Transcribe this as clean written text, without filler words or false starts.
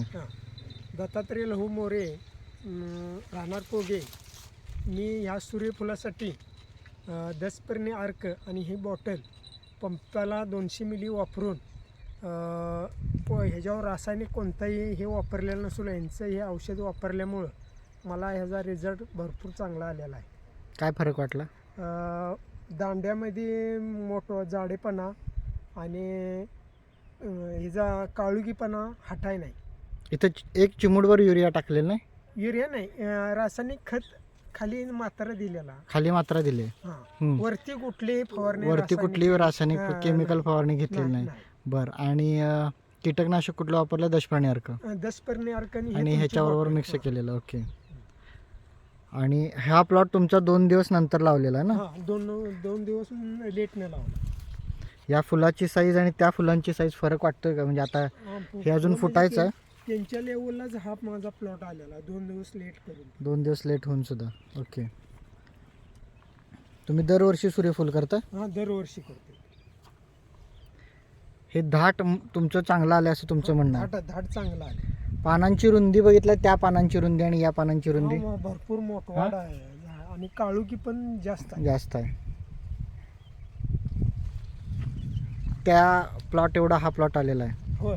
सांग. दत्तात्रय लहू मोरे, राहणार कोगे. मी ह्या सूर्यफुलासाठी 10 अर्क आणि ही बॉटल पंपाला 200 मिली वापरून ह्याच्यावर रासायनिक कोणताही हे वापरलेलं नसून यांचं हे औषध वापरल्यामुळं मला ह्याचा रिझल्ट भरपूर चांगला आलेला आहे. काय फरक वाटला? दांड्यामध्ये जाडेपणा आणि हिचा काळुगीपणा हटाय नाही. इथं एक चिमूटभर युरिया टाकलेलं नाही? युरिया नाही, रासायनिक खत खाली मात्रा दिलेला. खाली मात्रा दिली. वरती कुठली फवारणी, वरती कुठली रासायनिक केमिकल फवारणी घेतलेली नाही. बरं. आणि कीटकनाशक कुठलं वापरलं? दशपर्णी अर्क. 10 अर्क आणि ह्याच्याबरोबर मिक्स केलेलं. ओके. आणि हा प्लॉट तुमचा 2 दिवस नंतर लावलेला आहे ना? दोन दिवस लेटने लावला. या फुलाची साईज आणि त्या फुलांची साईज फरक वाटतोय का? म्हणजे आता हे अजून फुटायचं आहे. त्यांच्या लेवललाच हा माझा प्लॉट आलेला 2 दिवस लेट करून. 2 दिवस लेट होऊन सुद्धा. ओके. तुम्ही दरवर्षी सूर्यफूल करता? हा, दरवर्षी करतो. हे धाट तुमचं चांगलं आलं असं तुमचं म्हणणं आहे? धाट चांगला आले. पानांची रुंदी बघितलं, त्या पानांची रुंदी आणि या पानांची रुंदी भरपूर मोठवाड आहे आणि काळुकी पण जास्त आहे. त्या प्लॉट एवढा हा प्लॉट आलेला आहे. होय.